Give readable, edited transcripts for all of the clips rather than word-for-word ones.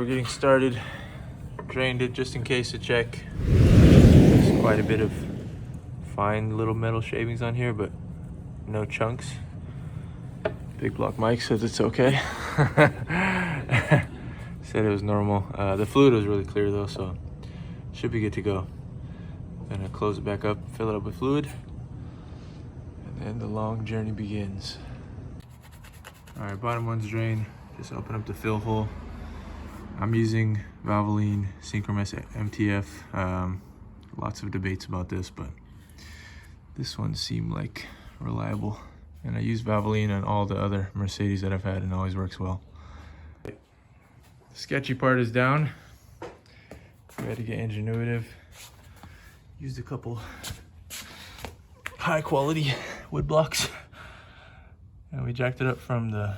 we're getting started. Drained it just in case to check. There's quite a bit of fine little metal shavings on here, but no chunks. Big Block Mike says it's okay. Said it was normal. The fluid was really clear though, so should be good to go. Gonna close it back up, fill it up with fluid, and then the long journey begins. All right, bottom one's drained. Just open up the fill hole. I'm using Valvoline Synchromesh MTF. Lots of debates about this, but this one seemed like reliable. And I use Valvoline on all the other Mercedes that I've had and it always works well. The sketchy part is down. We had to get ingenuitive. Used a couple high quality wood blocks. And we jacked it up from the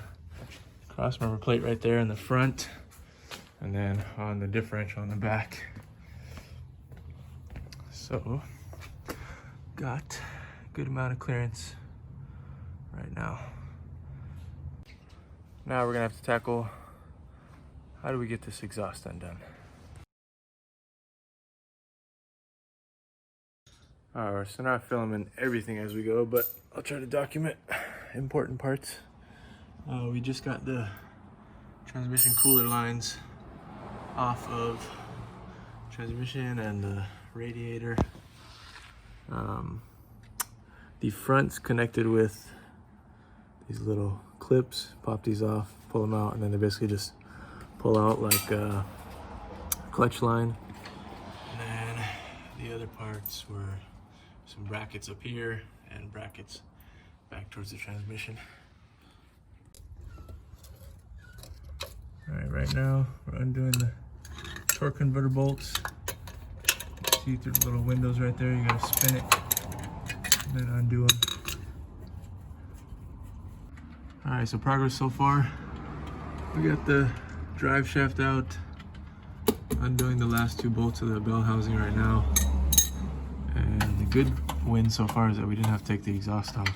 cross member plate right there in the front. And then on the differential on the back. So, got a good amount of clearance right now. Now we're gonna have to tackle, how do we get this exhaust undone? All right, so not filming everything as we go, but I'll try to document important parts. We just got the transmission cooler lines off of transmission and the radiator. The front's connected with these little clips. Pop these off, pull them out, and then they basically just pull out like a clutch line. And then the other parts were some brackets up here and brackets back towards the transmission. All right, right now we're undoing the torque converter bolts. See through the little windows right there, you gotta spin it and then undo them. All right, so progress so far. We got the drive shaft out, undoing the last two bolts of the bell housing right now. And the good win so far is that we didn't have to take the exhaust off.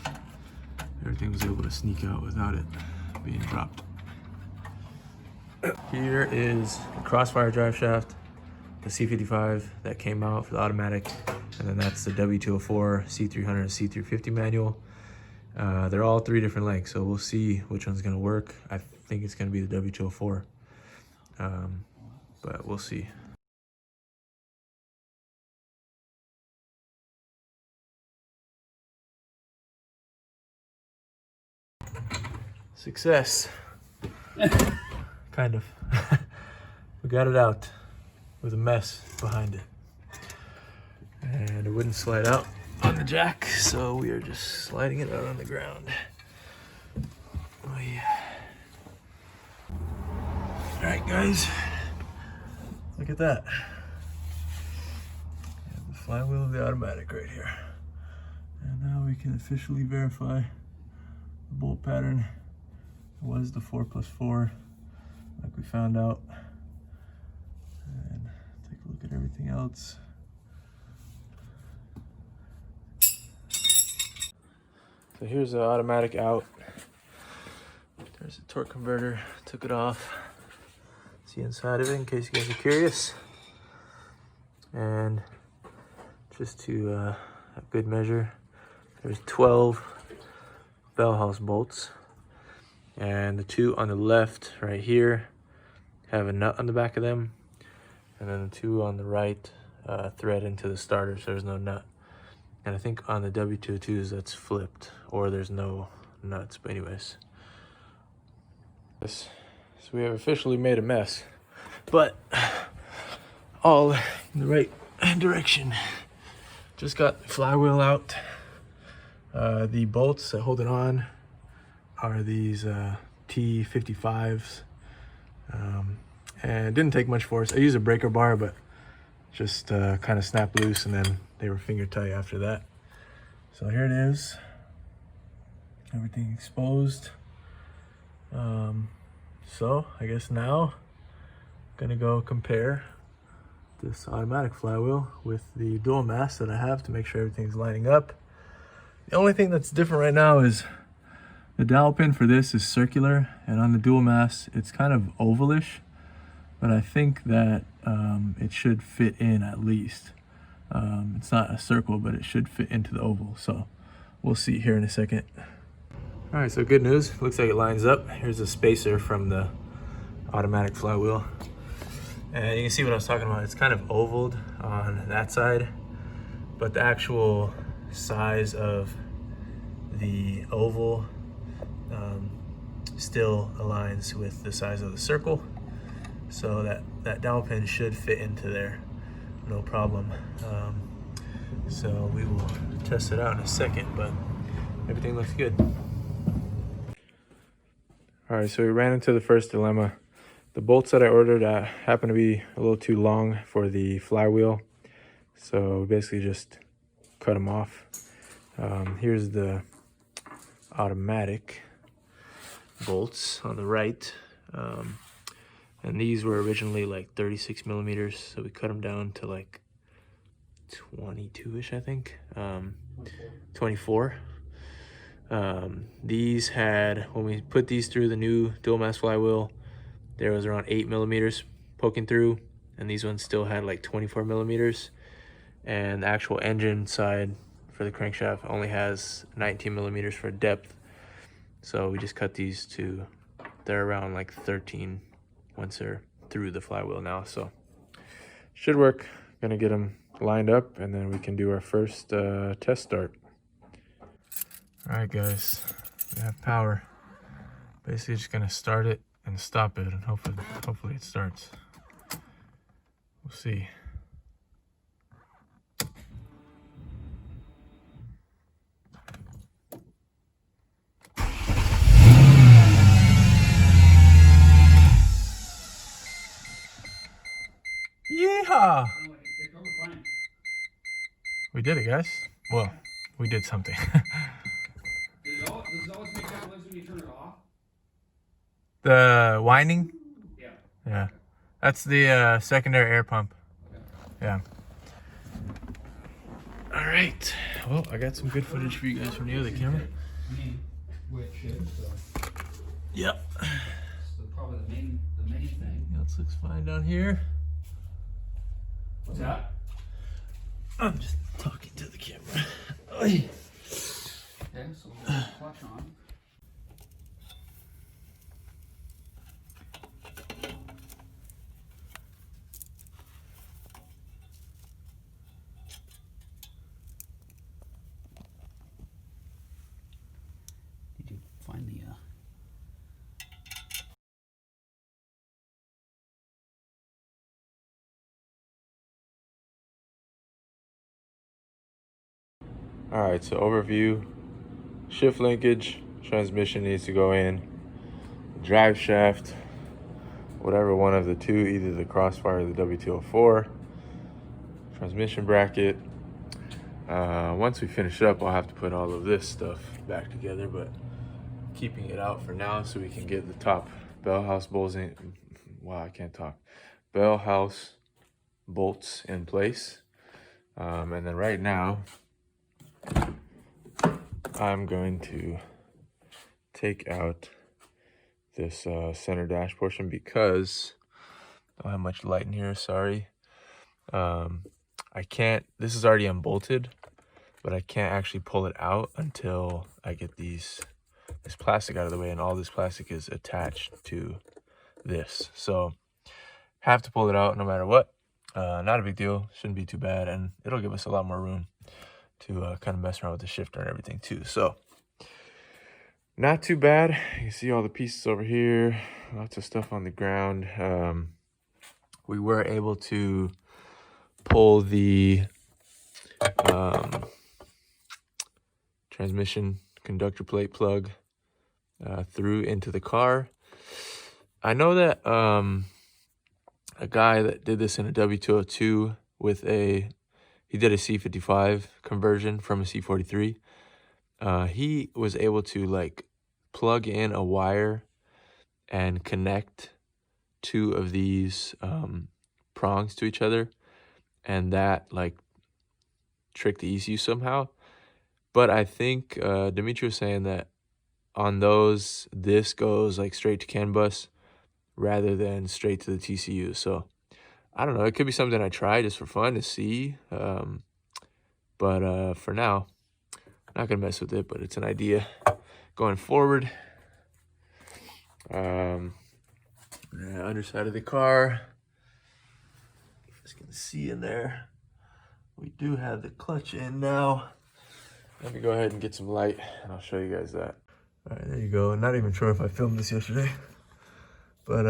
Everything was able to sneak out without it being dropped. Here is the Crossfire drive shaft, the C55 that came out for the automatic, and then that's the W204, C300, and C350 manual. They're all three different lengths, so we'll see which one's gonna work. I think it's gonna be the W204, but we'll see. Success. Kind of. We got it out with a mess behind it. And it wouldn't slide out on the jack, so we are just sliding it out on the ground. Oh yeah. All right, guys. Look at that. And the flywheel of the automatic right here. And now we can officially verify the bolt pattern. It was the 4+4. Like we found out. And take a look at everything else. So here's the automatic out. There's a torque converter, took it off. See inside of it in case you guys are curious. And just to have good measure, there's 12 bell house bolts. And the two on the left right here have a nut on the back of them. And then the two on the right thread into the starter, so there's no nut. And I think on the W202s that's flipped, or there's no nuts, but anyways. So we have officially made a mess, but all in the right direction. Just got the flywheel out. The bolts that hold it on are these T55s, and it didn't take much force. I used a breaker bar, but just kind of snapped loose, and then they were finger tight after that. So here it is, everything exposed. So I guess now I'm gonna go compare this automatic flywheel with the dual mass that I have to make sure everything's lining up. The only thing that's different right now is the dowel pin for this is circular, and on the dual mass it's kind of ovalish. but I think that it should fit in at least. It's not a circle, but it should fit into the oval. So we'll see here in a second. All right, so good news. Looks like it lines up. Here's a spacer from the automatic flywheel. And you can see what I was talking about. It's kind of ovaled on that side, but the actual size of the oval still aligns with the size of the circle. So that dowel pin should fit into there, no problem. So we will test it out in a second, but everything looks good. All right, so we ran into the first dilemma. The bolts that I ordered happened to be a little too long for the flywheel. So we basically just cut them off. Here's the automatic bolts on the right. And these were originally like 36 millimeters. So we cut them down to like 22-ish, I think. 24. These had, when we put these through the new dual mass flywheel, there was around 8 millimeters poking through, and these ones still had like 24 millimeters. And the actual engine side for the crankshaft only has 19 millimeters for depth. So we just cut these to, they're around like 13 once they're through the flywheel now. So should work. Gonna get them lined up and then we can do our first test start. All right, guys, we have power. Basically just gonna start it and stop it, and hopefully it starts. We'll see. Yeehaw! We did it, guys. Well, we did something. Does it always make that noise when you turn it off? The whining? Yeah. Yeah. That's the secondary air pump. Okay. Yeah. All right. Well, I got some good footage for you guys from the other camera. Yep. So probably the main thing. This looks fine down here. What's that? I'm just talking to the camera. Okay, so we'll clutch on. Did you find the All right, so overview. Shift linkage, transmission needs to go in. Drive shaft, whatever one of the two, either the Crossfire or the W204. Transmission bracket. Once we finish it up, I'll have to put all of this stuff back together, but keeping it out for now so we can get the top bell house bolts in. Wow, I can't talk. Bell house bolts in place. And then right now, I'm going to take out this center dash portion because I don't have much light in here, sorry. I can't, this is already unbolted, but I can't actually pull it out until I get this plastic out of the way, and all this plastic is attached to this. So have to pull it out no matter what. Not a big deal, shouldn't be too bad, and it'll give us a lot more room to kind of mess around with the shifter and everything too. So not too bad. You can see all the pieces over here, lots of stuff on the ground. We were able to pull the transmission conductor plate plug through into the car. I know that a guy that did this in a W202 with he did a C55 conversion from a C43. He was able to like plug in a wire and connect two of these prongs to each other, and that like tricked the ECU somehow. But I think Dimitri was saying that on those, this goes like straight to CAN bus rather than straight to the TCU. So I don't know, it could be something I try just for fun to see. But for now, I'm not gonna mess with it, but it's an idea going forward. Underside of the car, you guys can see in there, we do have the clutch in now. Let me go ahead and get some light and I'll show you guys that. All right, there you go. Not even sure if I filmed this yesterday, but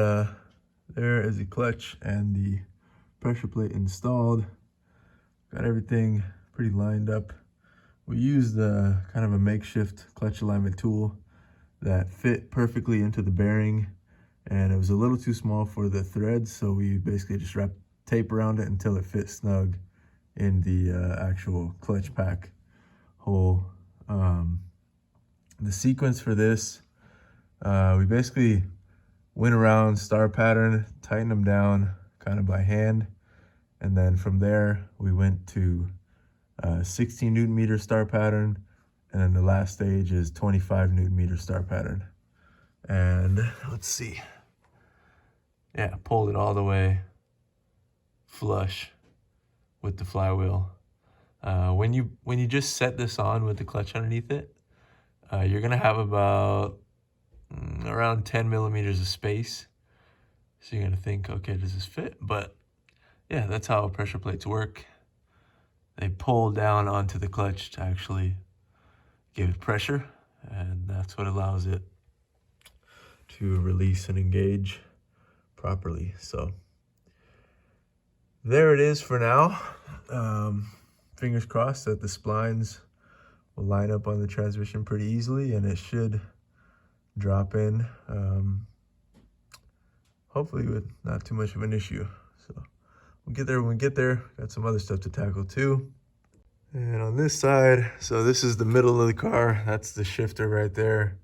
there is the clutch and the pressure plate installed. Got everything pretty lined up. We used kind of a makeshift clutch alignment tool that fit perfectly into the bearing, and it was a little too small for the threads, so we basically just wrapped tape around it until it fit snug in the actual clutch pack hole. The sequence for this, we basically went around star pattern, tightened them down kind of by hand, and then from there we went to 16 Newton meter star pattern, and then the last stage is 25 Newton meter star pattern. And let's see, yeah, pulled it all the way flush with the flywheel. When you just set this on with the clutch underneath it, you're gonna have about around 10 millimeters of space. So you're gonna think, okay, does this fit? But yeah, that's how pressure plates work. They pull down onto the clutch to actually give it pressure, and that's what allows it to release and engage properly. So there it is for now. Fingers crossed that the splines will line up on the transmission pretty easily, and it should drop in, hopefully with not too much of an issue. So we'll get there when we get there. Got some other stuff to tackle too. And on this side, so this is the middle of the car. That's the shifter right there.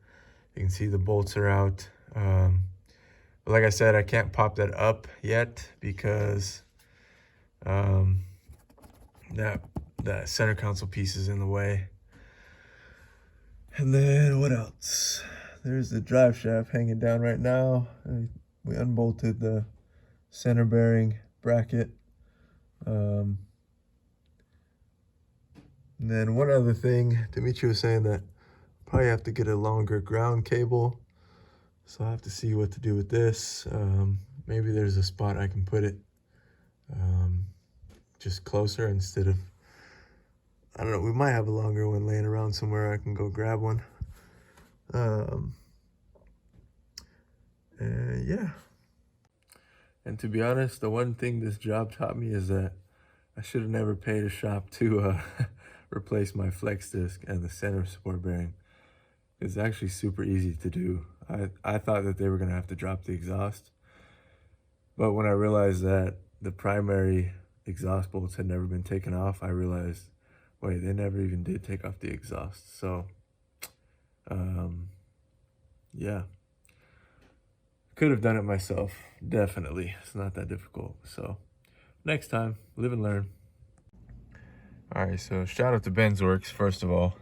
You can see the bolts are out. But like I said, I can't pop that up yet because that center console piece is in the way. And then what else? There's the drive shaft hanging down right now. We unbolted the center bearing bracket. And then one other thing, Dimitri was saying that probably have to get a longer ground cable. So I'll have to see what to do with this. Maybe there's a spot I can put it just closer instead of, I don't know, we might have a longer one laying around somewhere. I can go grab one. And yeah. And to be honest, the one thing this job taught me is that I should have never paid a shop to replace my flex disc and the center support bearing. It's actually super easy to do. I thought that they were gonna have to drop the exhaust, but when I realized that the primary exhaust bolts had never been taken off, I realized, wait, they never even did take off the exhaust. So, yeah. Could have done it myself, definitely. It's not that difficult. So, next time, live and learn. All right, so shout out to Benz Works, first of all.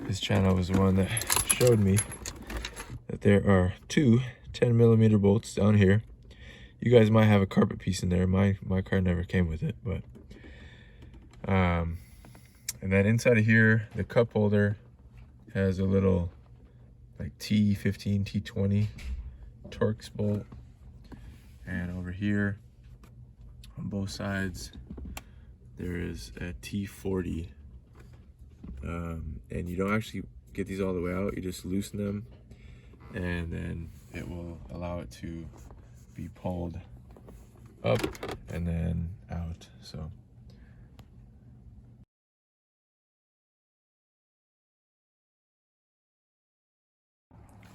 His channel was the one that showed me that there are two 10 millimeter bolts down here. You guys might have a carpet piece in there. My car never came with it, but and then inside of here, the cup holder has a little like T15, T20 Torx bolt, and over here on both sides there is a T40, and you don't actually get these all the way out. You just loosen them, and then it will allow it to be pulled up and then out. So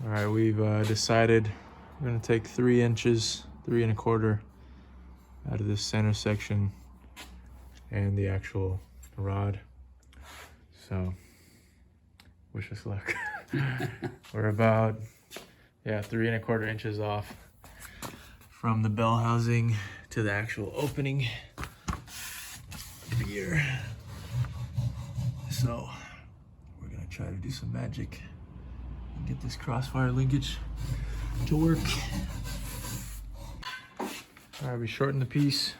all right, we've decided we're gonna take 3 inches, 3 1/4 out of this center section and the actual rod. So wish us luck. We're about 3 1/4 inches off from the bell housing to the actual opening here. So we're gonna try to do some magic and get this crossfire linkage to work. All right, we shortened the piece.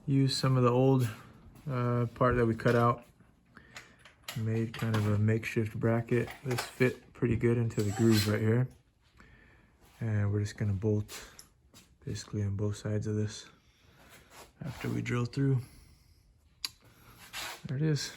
Used some of the old part that we cut out. Made kind of a makeshift bracket. This fit pretty good into the groove right here. And we're just gonna bolt basically on both sides of this after we drill through. There it is.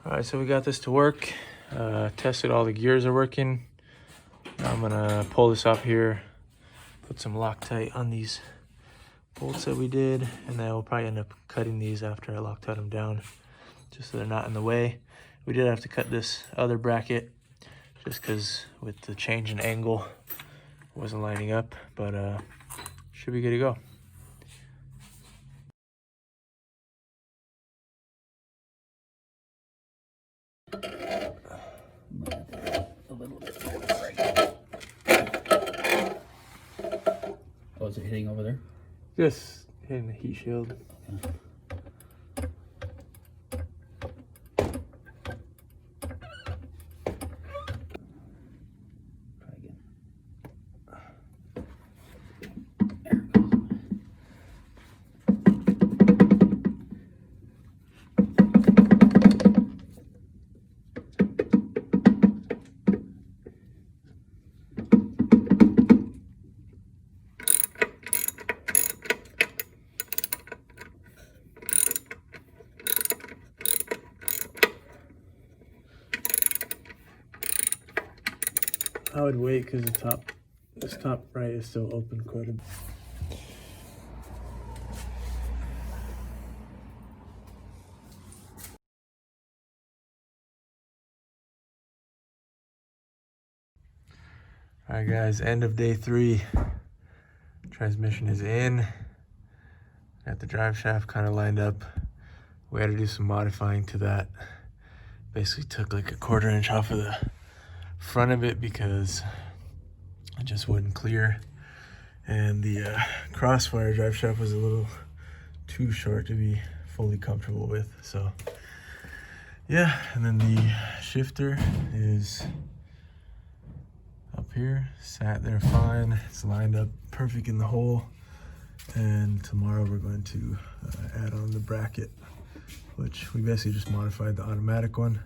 All right, so we got this to work. Tested all the gears are working. Now I'm gonna pull this up here, put some Loctite on these bolts that we did, and then we'll probably end up cutting these after I Loctite them down, just so they're not in the way. We did have to cut this other bracket just because with the change in angle, it wasn't lining up, but should be good to go. A little bit more. Oh, is it hitting over there? Just hitting the heat shield. Okay. Try again. There it goes. I would wait because this top right is still open quite a bit. All right, guys, end of day 3. Transmission is in. Got the drive shaft kind of lined up. We had to do some modifying to that. Basically took like a 1/4 inch off of the front of it because it just wouldn't clear, and the crossfire drive shaft was a little too short to be fully comfortable with. So yeah, and then the shifter is up here, sat there fine. It's lined up perfect in the hole, and tomorrow we're going to add on the bracket, which we basically just modified the automatic one,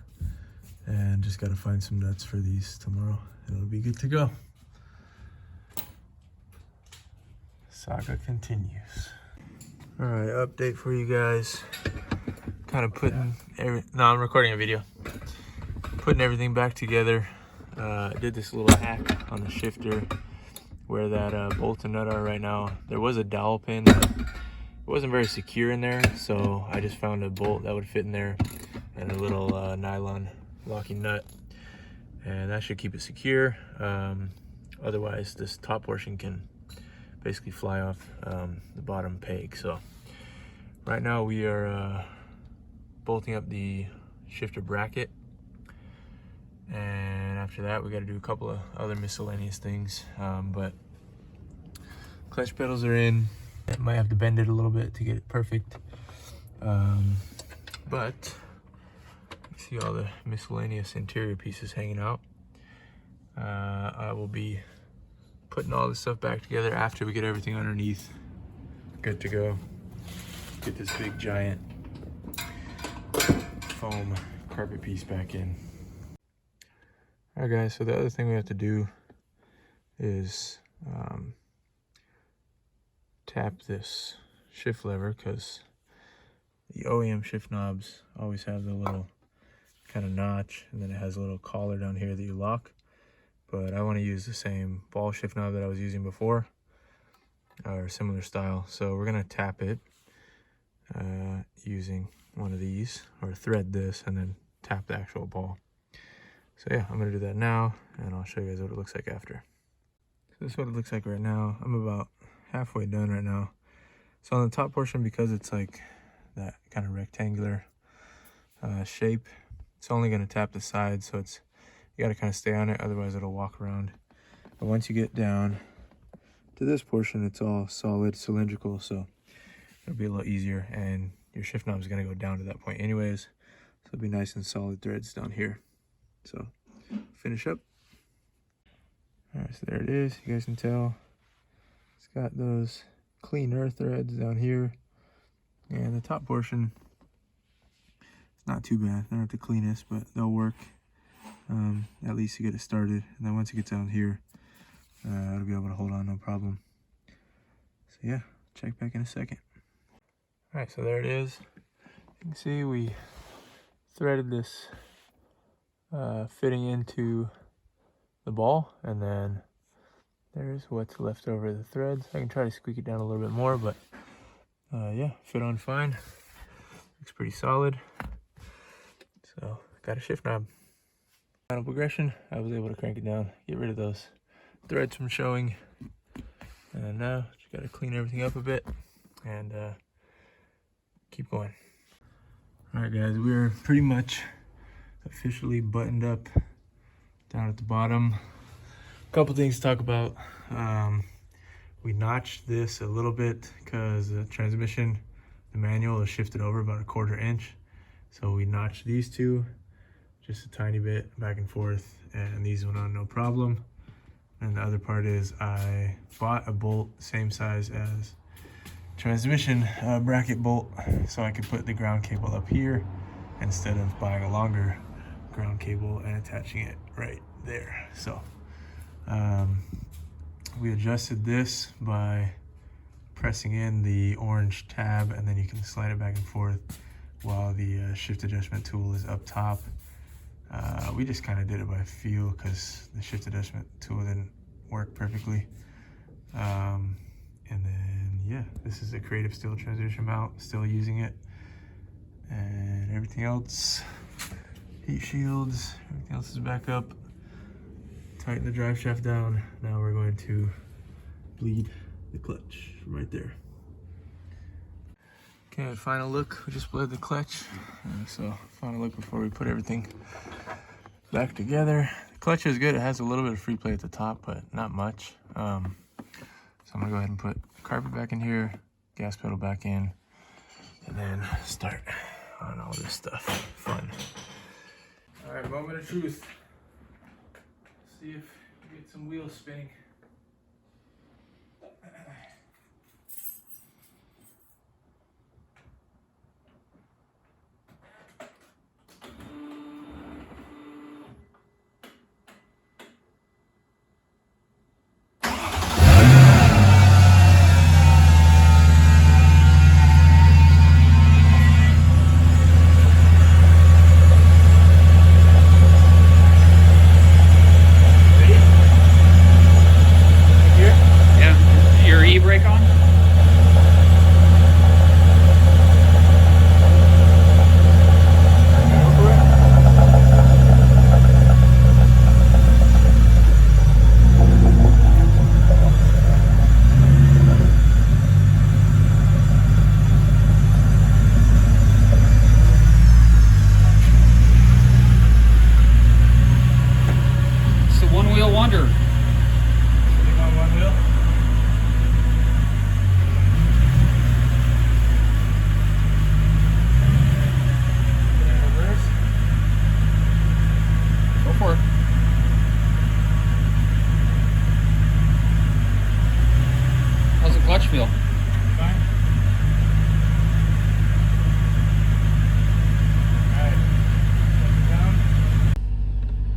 and just got to find some nuts for these tomorrow, and it'll be good to go. Saga continues. All right, update for you guys. Kind of putting I'm recording a video. Putting everything back together. I did this little hack on the shifter where that bolt and nut are right now. There was a dowel pin. It wasn't very secure in there, so I just found a bolt that would fit in there and a little nylon locking nut, and that should keep it secure. Otherwise this top portion can basically fly off the bottom peg. So right now we are bolting up the shifter bracket, and after that we got to do a couple of other miscellaneous things, but clutch pedals are in. Might have to bend it a little bit to get it perfect, but you see all the miscellaneous interior pieces hanging out. I will be putting all this stuff back together after we get everything underneath good to go. Get this big giant foam carpet piece back in. All right, guys, so the other thing we have to do is tap this shift lever, because the OEM shift knobs always have the little kind of notch, and then it has a little collar down here that you lock. But I want to use the same ball shift knob that I was using before, or similar style. So we're gonna tap it using one of these, or thread this and then tap the actual ball. So yeah, I'm gonna do that now, and I'll show you guys what it looks like after. So this is what it looks like right now. I'm about halfway done right now. So on the top portion, because it's like that kind of rectangular shape, it's only going to tap the side, so it's, you got to kind of stay on it, otherwise it'll walk around. But once you get down to this portion, it's all solid cylindrical, so it'll be a lot easier, and your shift knob is going to go down to that point anyways, so it'll be nice and solid threads down here. So finish up. All right, so there it is. You guys can tell it's got those cleaner threads down here, and the top portion, it's not too bad. They're not the cleanest, but they'll work. At least you get it started, and then once you get down here, it'll be able to hold on no problem. So yeah, check back in a second. All right, so there it is. You can see we threaded this fitting into the ball, and then there's what's left over the threads. I can try to squeak it down a little bit more, but yeah, fit on fine. Looks pretty solid. So got a shift knob. Final progression, I was able to crank it down, get rid of those threads from showing, and now just got to clean everything up a bit and keep going. All right, guys, we're pretty much officially buttoned up down at the bottom. A couple things to talk about. We notched this a little bit because the transmission, the manual is shifted over about 1/4 inch, so we notched these two just a tiny bit back and forth, and these went on no problem. And the other part is I bought a bolt same size as transmission bracket bolt, so I could put the ground cable up here instead of buying a longer ground cable and attaching it right there. So we adjusted this by pressing in the orange tab, and then you can slide it back and forth while the shift adjustment tool is up top. We just kind of did it by feel because the shift adjustment tool didn't work perfectly. And then yeah, this is a Creative Steel transmission mount, still using it. And everything else, heat shields, everything else is back up. Tighten the drive shaft down. Now we're going to bleed the clutch right there. Okay, final look. We just bled the clutch. So final look before we put everything back together. The clutch is good. It has a little bit of free play at the top, but not much. So I'm gonna go ahead and put the carpet back in here, gas pedal back in, and then start on all this stuff. Fun. All right, moment of truth. See if we get some wheels spinning. E-brake on? It's the one-wheel wonder. Sitting on one wheel. Go for it. How's the clutch feel? Fine.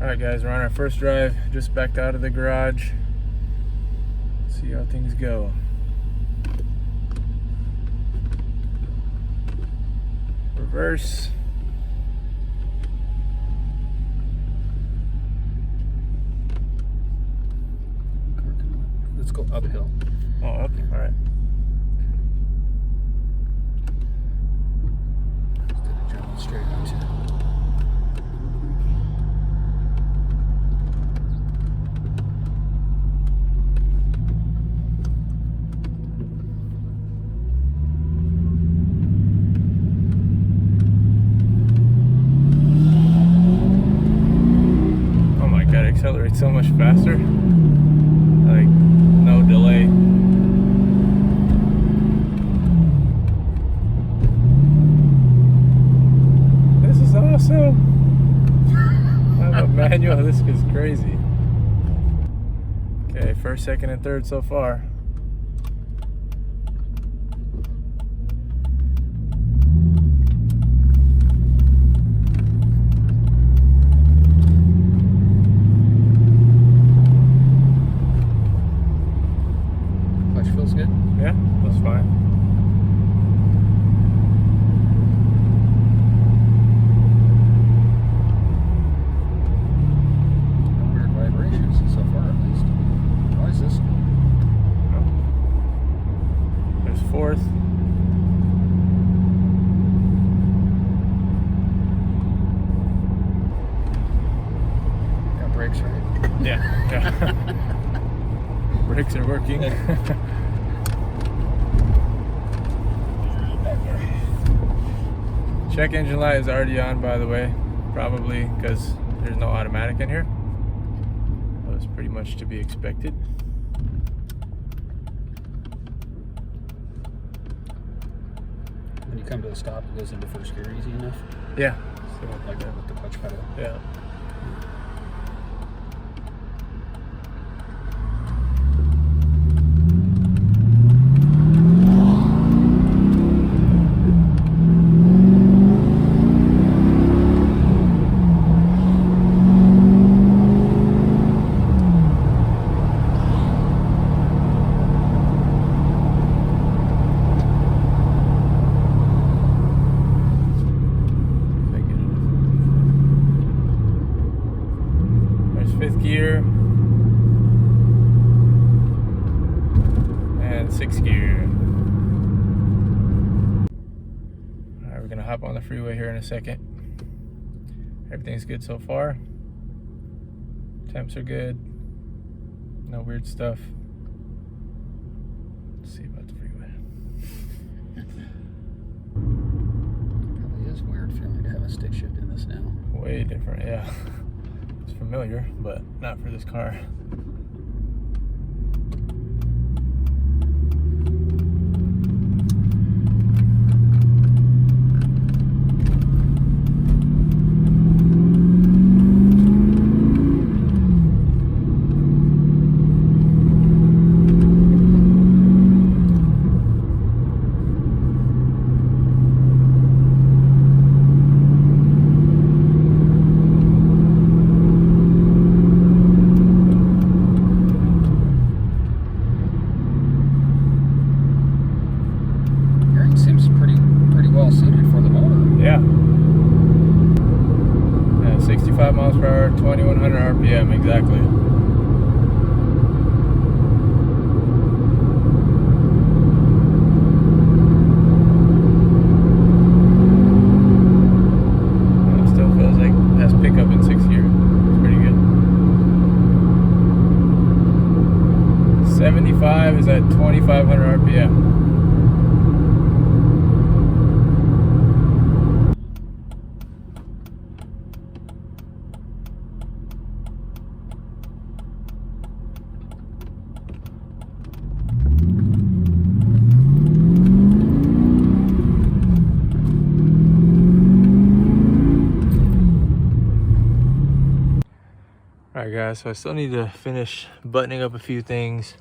Alright guys, we're on our first drive, just backed out of the garage. See how things go. Reverse. Let's go uphill. Oh, up? Alright. Instead of jumping straight up to it so much faster. Like, no delay. This is awesome. I'm a manual. This is crazy. Okay, first, second, and third so far. Clutch feels good. Yeah, that's fine. No weird vibrations so far, at least. Noises. There's fourth. Got brakes, right? Yeah, yeah. Brakes are working. Check engine light is already on, by the way. Probably because there's no automatic in here. That was pretty much to be expected. When you come to a stop, it goes into first gear easy enough. Yeah. So like that with the clutch pedal. Yeah. Fifth gear and sixth gear. All right, we're gonna hop on the freeway here in a second. Everything's good so far. Temps are good. No weird stuff. Let's see about the freeway. Probably is weird feeling to have a stick shift in this now. Way different, yeah. It's familiar, but not for this car. Seems pretty well suited for the motor. Yeah. Yeah, 65 miles per hour, 2100 RPM, exactly. It still feels like it has pickup in sixth gear. It's pretty good. 75 is at 2500 RPM. Alright guys, so I still need to finish buttoning up a few things.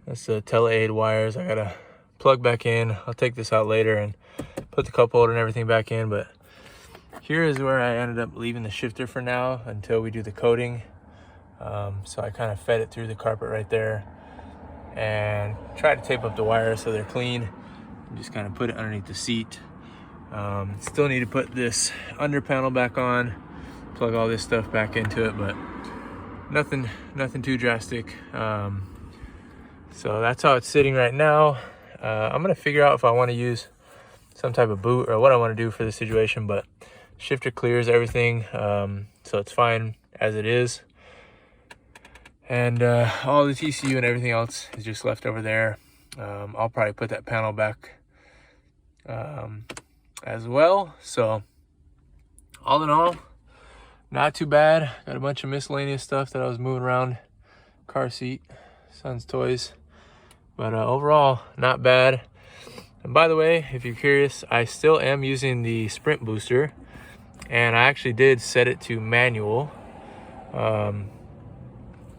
That's the tele-aid wires I gotta plug back in. I'll take this out later and put the cup holder and everything back in, but here is where I ended up leaving the shifter for now until we do the coating. So I kind of fed it through the carpet right there and try to tape up the wires so they're clean and just kind of put it underneath the seat. Still need to put this under panel back on, plug all this stuff back into it, but nothing too drastic. So that's how it's sitting right now. I'm gonna figure out if I want to use some type of boot or what I want to do for the situation, but shifter clears everything, so it's fine as it is. And all the TCU and everything else is just left over there. I'll probably put that panel back as well. So all in all, Not too bad. Got a bunch of miscellaneous stuff that I was moving around. Car seat, son's toys. But overall, not bad. And by the way, if you're curious, I still am using the sprint booster. And I actually did set it to manual. And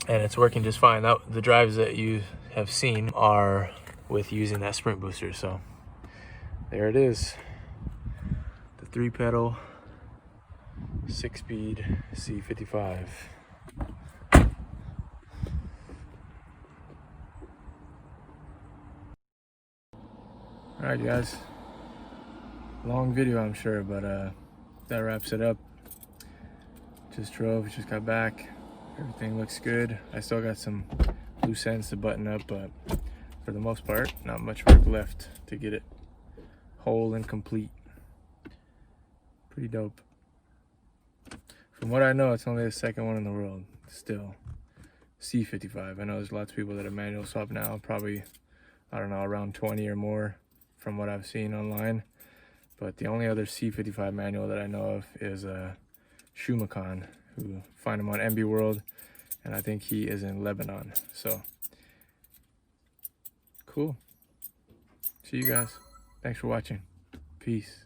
it's working just fine. The drives that you have seen are with using that sprint booster. So there it is. The 3-pedal, 6-speed C55. All right, guys. Long video, I'm sure, but that wraps it up. Just drove, just got back. Everything looks good. I still got some loose ends to button up, but for the most part, not much work left to get it whole and complete. Pretty dope. From what I know, it's only the second one in the world still. C55. I know there's lots of people that are manual swap now, probably, I don't know, around 20 or more from what I've seen online. But the only other C55 manual that I know of is Shumakan, who find him on MB World, and I think he is in Lebanon. So cool. See you guys. Thanks for watching. Peace.